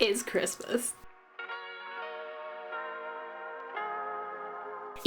is Christmas.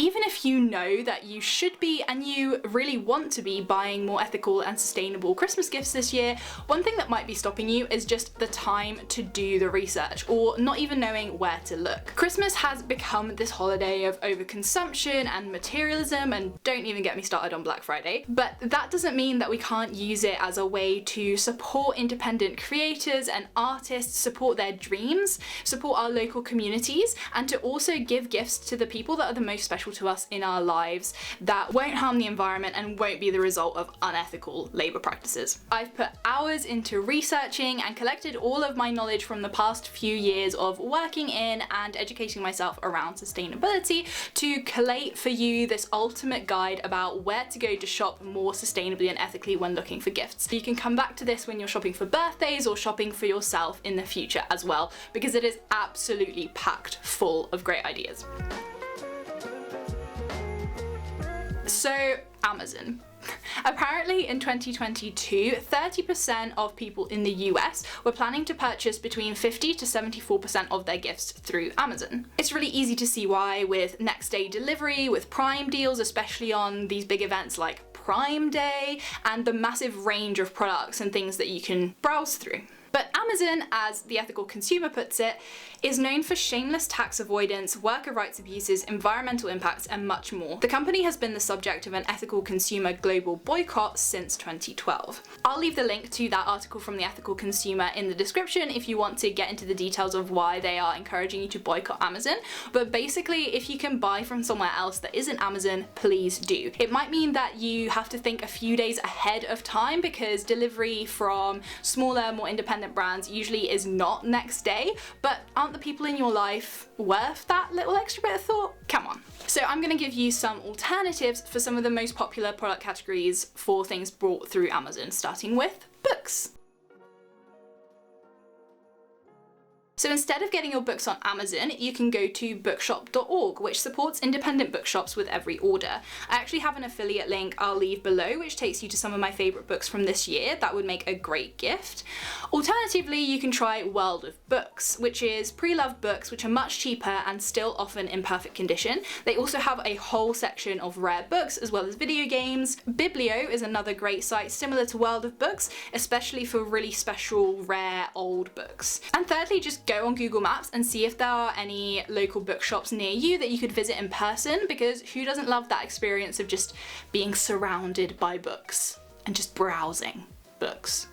Even if you know that you should be and you really want to be buying more ethical and sustainable Christmas gifts this year, one thing that might be stopping you is just the time to do the research or not even knowing where to look. Christmas has become this holiday of overconsumption and materialism, and don't even get me started on Black Friday, but that doesn't mean that we can't use it as a way to support independent creators and artists, support their dreams, support our local communities, and to also give gifts to the people that are the most special to us in our lives that won't harm the environment and won't be the result of unethical labour practices. I've put hours into researching and collected all of my knowledge from the past few years of working in and educating myself around sustainability to collate for you this ultimate guide about where to go to shop more sustainably and ethically when looking for gifts. You can come back to this when you're shopping for birthdays or shopping for yourself in the future as well, because it is absolutely packed full of great ideas. So, Amazon. Apparently in 2022, 30% of people in the US were planning to purchase between 50 to 74% of their gifts through Amazon. It's really easy to see why, with next day delivery, with Prime deals, especially on these big events like Prime Day, and the massive range of products and things that you can browse through. But Amazon, as the ethical consumer puts it, is known for shameless tax avoidance, worker rights abuses, environmental impacts, and much more. The company has been the subject of an ethical consumer global boycott since 2012. I'll leave the link to that article from the Ethical Consumer in the description if you want to get into the details of why they are encouraging you to boycott Amazon. But basically, if you can buy from somewhere else that isn't Amazon, please do. It might mean that you have to think a few days ahead of time because delivery from smaller, more independent brands usually is not next day, but aren't the people in your life worth that little extra bit of thought? Come on. So I'm going to give you some alternatives for some of the most popular product categories for things brought through Amazon, starting with books. So instead of getting your books on Amazon, you can go to bookshop.org, which supports independent bookshops with every order. I actually have an affiliate link I'll leave below, which takes you to some of my favourite books from this year. That would make a great gift. Alternatively, you can try World of Books, which is pre-loved books which are much cheaper and still often in perfect condition. They also have a whole section of rare books as well as video games. Biblio is another great site similar to World of Books, especially for really special, rare, old books. And thirdly, just go on Google Maps and see if there are any local bookshops near you that you could visit in person, because who doesn't love that experience of just being surrounded by books and just browsing books?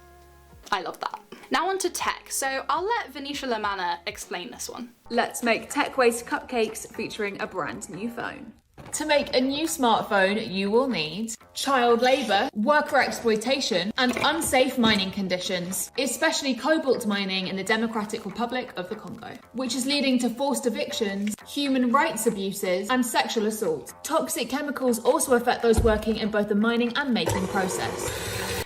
I love that. Now on to tech, so I'll let Venetia Lamanna explain this one. Let's make tech waste cupcakes featuring a brand new phone. To make a new smartphone, you will need child labour, worker exploitation, and unsafe mining conditions, especially cobalt mining in the Democratic Republic of the Congo, which is leading to forced evictions, human rights abuses, and sexual assault. Toxic chemicals also affect those working in both the mining and making process.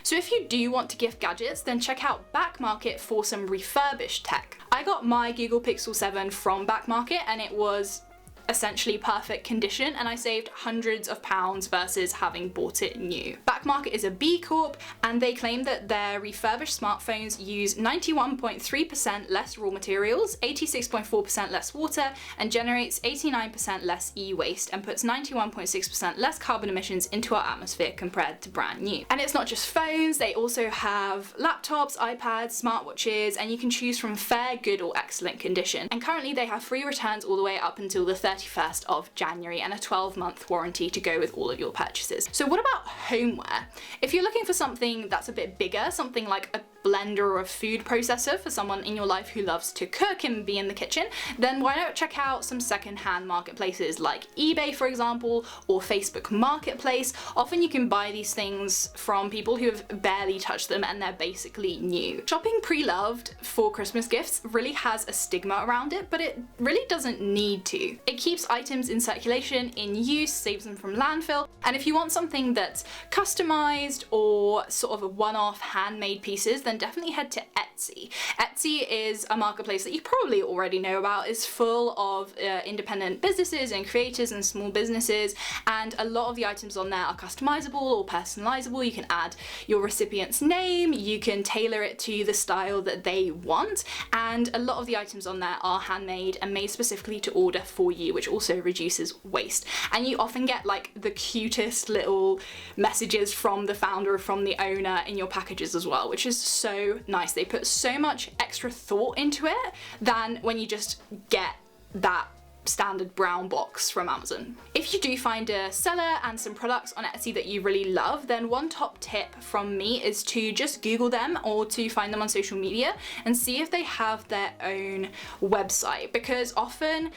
So if you do want to gift gadgets, then check out Back Market for some refurbished tech. I got my Google Pixel 7 from Back Market and it was essentially perfect condition, and I saved hundreds of pounds versus having bought it new. Back Market is a B Corp, and they claim that their refurbished smartphones use 91.3% less raw materials, 86.4% less water, and generates 89% less e-waste, and puts 91.6% less carbon emissions into our atmosphere compared to brand new. And it's not just phones, they also have laptops, iPads, smartwatches, and you can choose from fair, good, or excellent condition. And currently they have free returns all the way up until the 31st of January and a 12-month warranty to go with all of your purchases. So what about homeware? If you're looking for something that's a bit bigger, something like a blender or a food processor for someone in your life who loves to cook and be in the kitchen, then why not check out some second-hand marketplaces like eBay, for example, or Facebook Marketplace. Often you can buy these things from people who have barely touched them and they're basically new. Shopping pre-loved for Christmas gifts really has a stigma around it, but it really doesn't need to. It keeps items in circulation, in use, saves them from landfill. And if you want something that's customized or sort of a one-off handmade pieces, then definitely head to Etsy. Etsy is a marketplace that you probably already know about. It's full of independent businesses and creators and small businesses, and a lot of the items on there are customizable or personalizable. You can add your recipient's name, you can tailor it to the style that they want, and a lot of the items on there are handmade and made specifically to order for you, which also reduces waste. And you often get like the cutest little messages from the founder or from the owner in your packages as well, which is so nice. They put so much extra thought into it than when you just get that standard brown box from Amazon. If you do find a seller and some products on Etsy that you really love, then one top tip from me is to just Google them or to find them on social media and see if they have their own website, because often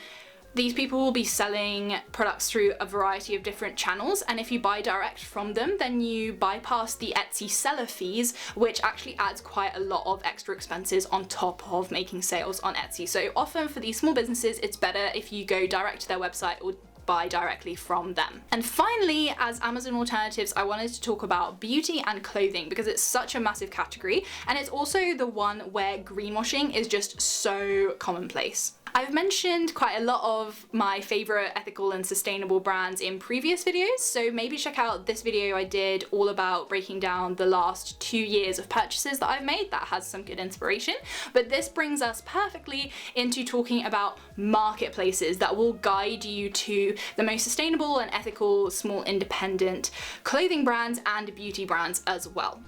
these people will be selling products through a variety of different channels, and if you buy direct from them, then you bypass the Etsy seller fees, which actually adds quite a lot of extra expenses on top of making sales on Etsy. So often for these small businesses, it's better if you go direct to their website or buy directly from them. And finally, as Amazon alternatives, I wanted to talk about beauty and clothing because it's such a massive category, and it's also the one where greenwashing is just so commonplace. I've mentioned quite a lot of my favorite ethical and sustainable brands in previous videos, so maybe check out this video I did all about breaking down the last 2 years of purchases that I've made. That has some good inspiration. But this brings us perfectly into talking about marketplaces that will guide you to the most sustainable and ethical small independent clothing brands and beauty brands as well.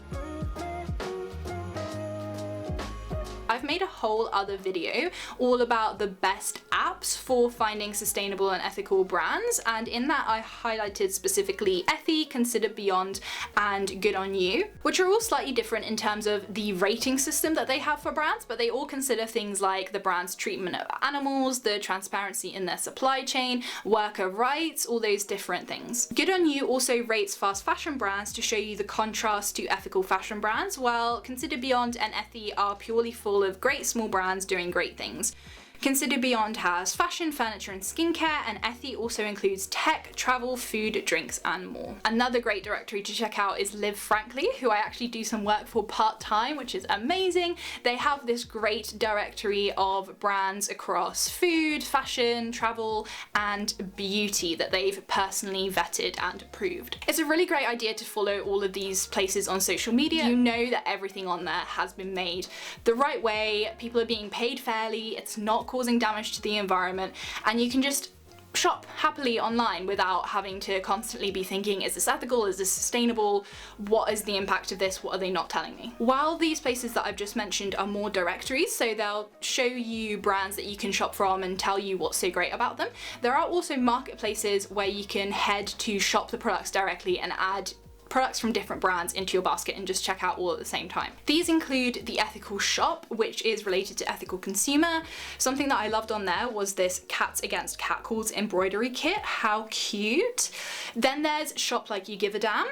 I've made a whole other video all about the best apps for finding sustainable and ethical brands, and in that I highlighted specifically Ethy, Consider Beyond, and Good On You, which are all slightly different in terms of the rating system that they have for brands, but they all consider things like the brand's treatment of animals, the transparency in their supply chain, worker rights, all those different things. Good On You also rates fast fashion brands to show you the contrast to ethical fashion brands, while Consider Beyond and Ethy are purely full of great small brands doing great things. Consider Beyond has fashion, furniture and skincare, and Ethy also includes tech, travel, food, drinks and more. Another great directory to check out is Live Frankly, who I actually do some work for part-time, which is amazing. They have this great directory of brands across food, fashion, travel and beauty that they've personally vetted and approved. It's a really great idea to follow all of these places on social media. You know that everything on there has been made the right way, people are being paid fairly, it's not causing damage to the environment, and you can just shop happily online without having to constantly be thinking, is this ethical, is this sustainable, what is the impact of this, what are they not telling me? While these places that I've just mentioned are more directories, so they'll show you brands that you can shop from and tell you what's so great about them, there are also marketplaces where you can head to shop the products directly and add products from different brands into your basket and just check out all at the same time. These include the Ethical Shop, which is related to ethical consumer. Something that I loved on there was this Cats Against Catcalls embroidery kit. How cute. Then there's Shop Like You Give a Damn.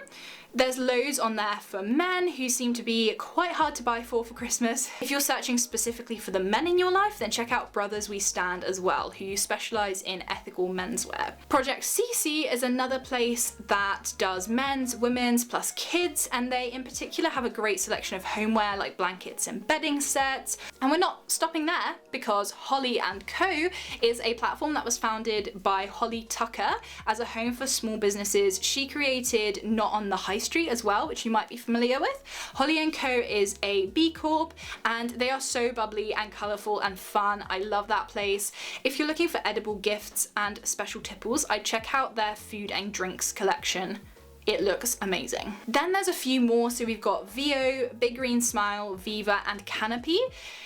There's loads on there for men who seem to be quite hard to buy for Christmas. If you're searching specifically for the men in your life, then check out Brothers We Stand as well, who specialise in ethical menswear. Project Cece is another place that does men's, women's, plus kids, and they in particular have a great selection of homeware like blankets and bedding sets. And we're not stopping there, because Holly & Co is a platform that was founded by Holly Tucker as a home for small businesses. She created Not on the High Street as well, which you might be familiar with. Holly & Co is a B Corp and they are so bubbly and colourful and fun. I love that place. If you're looking for edible gifts and special tipples, I'd check out their food and drinks collection. It looks amazing. Then there's a few more, so we've got VO, Big Green Smile, Viva and Canopy.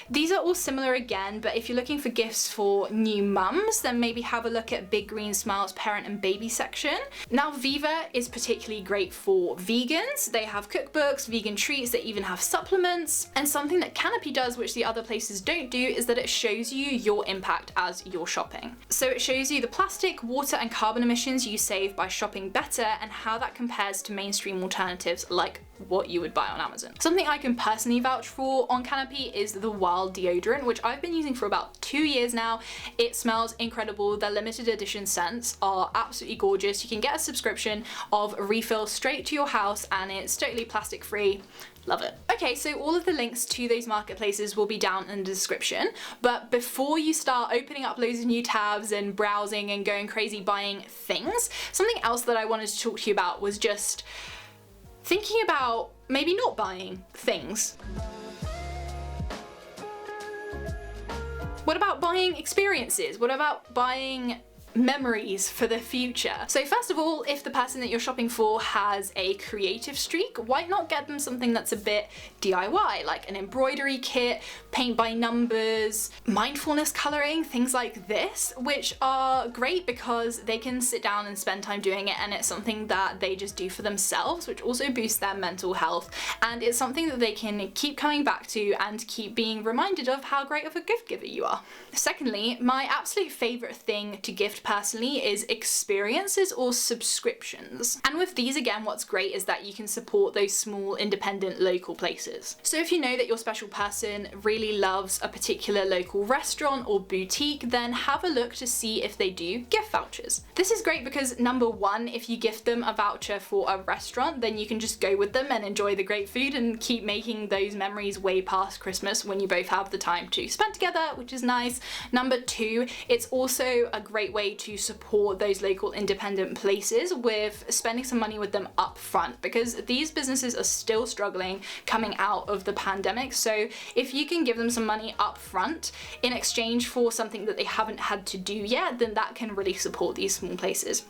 These are all similar again, but if you're looking for gifts for new mums, then maybe have a look at Big Green Smile's parent and baby section. Now Viva is particularly great for vegans. They have cookbooks, vegan treats, they even have supplements. And something that Canopy does, which the other places don't do, is that it shows you your impact as you're shopping. So it shows you the plastic, water and carbon emissions you save by shopping better and how that compares to mainstream alternatives like what you would buy on Amazon. Something I can personally vouch for on Canopy is the Wild deodorant, which I've been using for about 2 years now. It smells incredible. Their limited edition scents are absolutely gorgeous. You can get a subscription of refills straight to your house, and it's totally plastic free. Love it. Okay, so all of the links to those marketplaces will be down in the description, but before you start opening up loads of new tabs and browsing and going crazy buying things, something else that I wanted to talk to you about was just thinking about maybe not buying things. What about buying experiences? What about buying memories for the future? So first of all, if the person that you're shopping for has a creative streak, why not get them something that's a bit DIY, like an embroidery kit, paint by numbers, mindfulness coloring, things like this, which are great because they can sit down and spend time doing it, and it's something that they just do for themselves, which also boosts their mental health, and it's something that they can keep coming back to and keep being reminded of how great of a gift giver you are. Secondly, my absolute favorite thing to gift personally is experiences or subscriptions. And with these, again, what's great is that you can support those small, independent, local places. So if you know that your special person really loves a particular local restaurant or boutique, then have a look to see if they do gift vouchers. This is great because number one, if you gift them a voucher for a restaurant, then you can just go with them and enjoy the great food and keep making those memories way past Christmas when you both have the time to spend together, which is nice. Number two, it's also a great way to support those local independent places with spending some money with them up front, because these businesses are still struggling coming out of the pandemic. So if you can give them some money up front in exchange for something that they haven't had to do yet, then that can really support these small places.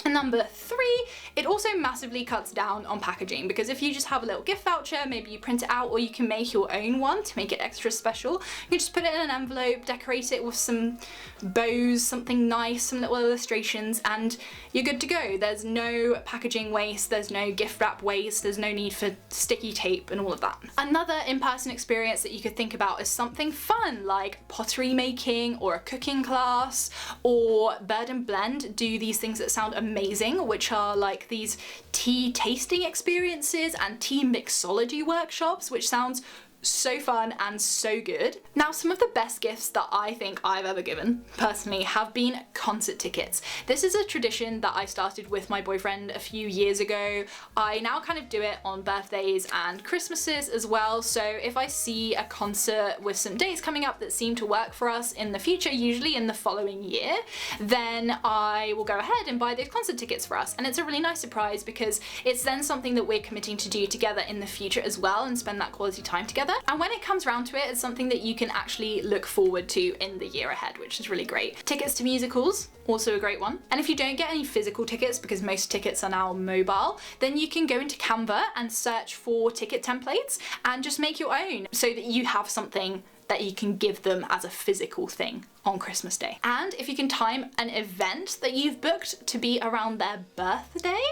And number three, it also massively cuts down on packaging, because if you just have a little gift voucher, maybe you print it out or you can make your own one to make it extra special. You just put it in an envelope, decorate it with some bows, something nice, some little illustrations, and you're good to go. There's no packaging waste, there's no gift wrap waste, there's no need for sticky tape and all of that. Another in-person experience that you could think about is something fun like pottery making or a cooking class, or Bird and Blend do these things that sound amazing, which are like these tea tasting experiences and tea mixology workshops, which sounds so fun and so good. Now, some of the best gifts that I think I've ever given personally have been concert tickets. This is a tradition that I started with my boyfriend a few years ago. I now kind of do it on birthdays and Christmases as well. So if I see a concert with some dates coming up that seem to work for us in the future, usually in the following year, then I will go ahead and buy those concert tickets for us. And it's a really nice surprise because it's then something that we're committing to do together in the future as well and spend that quality time together. And when it comes round to it, it's something that you can actually look forward to in the year ahead, which is really great. Tickets to musicals, also a great one. And if you don't get any physical tickets, because most tickets are now mobile, then you can go into Canva and search for ticket templates and just make your own so that you have something that you can give them as a physical thing on Christmas Day. And if you can time an event that you've booked to be around their birthday,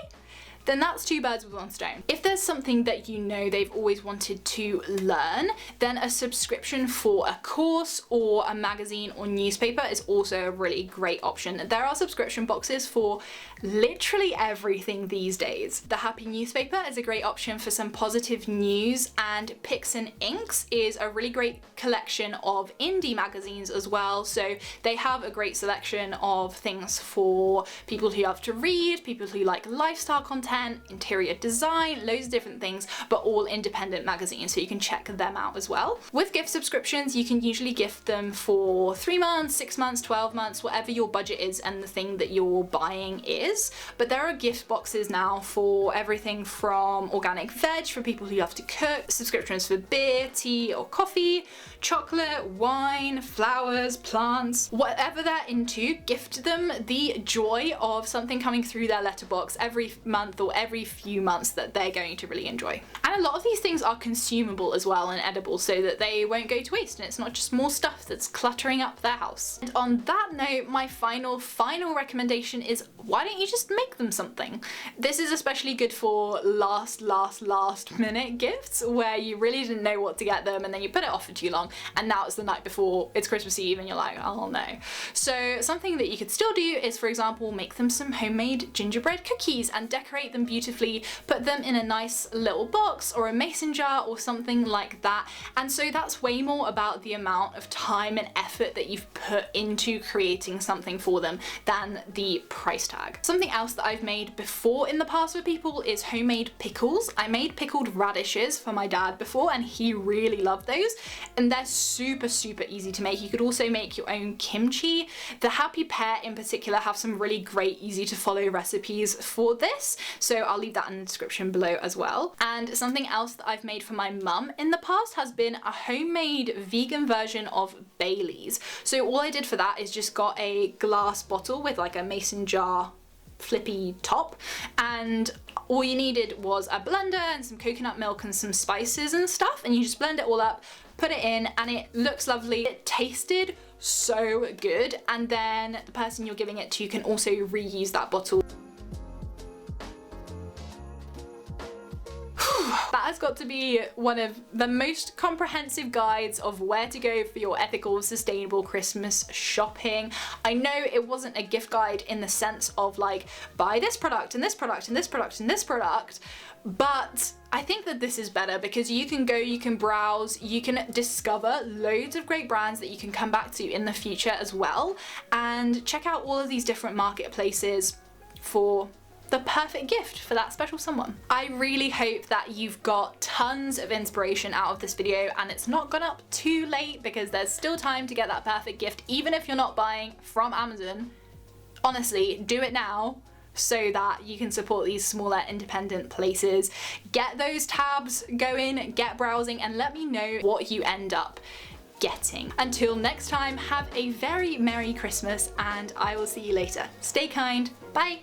then that's two birds with one stone. If there's something that you know they've always wanted to learn, then a subscription for a course or a magazine or newspaper is also a really great option. There are subscription boxes for literally everything these days. The Happy Newspaper is a great option for some positive news, and Picks and Inks is a really great collection of indie magazines as well. So they have a great selection of things for people who love to read, people who like lifestyle content, interior design, loads of different things, but all independent magazines, so you can check them out as well. With gift subscriptions, you can usually gift them for 3 months, 6 months, 12 months, whatever your budget is and the thing that you're buying is. But there are gift boxes now for everything from organic veg for people who love to cook, subscriptions for beer, tea or coffee, chocolate, wine, flowers, plants, whatever they're into, gift them the joy of something coming through their letterbox every month or every few months that they're going to really enjoy. And a lot of these things are consumable as well and edible, so that they won't go to waste and it's not just more stuff that's cluttering up their house. And on that note, my final recommendation is, why don't you just make them something? This is especially good for last minute gifts where you really didn't know what to get them and then you put it off for too long and now it's the night before, it's Christmas Eve and you're like, oh no. So something that you could still do is, for example, make them some homemade gingerbread cookies and decorate decorate them beautifully, put them in a nice little box or a mason jar or something like that. And so that's way more about the amount of time and effort that you've put into creating something for them than the price tag. Something else that I've made before in the past for people is homemade pickles. I made pickled radishes for my dad before and he really loved those, and they're super easy to make. You could also make your own kimchi. The Happy Pear in particular have some really great easy to follow recipes for this, so I'll leave that in the description below as well. And something else that I've made for my mum in the past has been a homemade vegan version of Baileys. So all I did for that is just got a glass bottle with like a mason jar flippy top, and all you needed was a blender and some coconut milk and some spices and stuff, and you just blend it all up, put it in, and it looks lovely. It tasted so good, and then the person you're giving it to can also reuse that bottle. That has got to be one of the most comprehensive guides of where to go for your ethical, sustainable Christmas shopping. I know it wasn't a gift guide in the sense of like, buy this product and this product and this product and this product, but I think that this is better because you can go, you can browse, you can discover loads of great brands that you can come back to in the future as well, and check out all of these different marketplaces for the perfect gift for that special someone. I really hope that you've got tons of inspiration out of this video and it's not gone up too late, because there's still time to get that perfect gift. Even if you're not buying from Amazon, honestly, do it now so that you can support these smaller independent places. Get those tabs going, get browsing, and let me know what you end up getting. Until next time, have a very Merry Christmas and I will see you later. Stay kind, bye!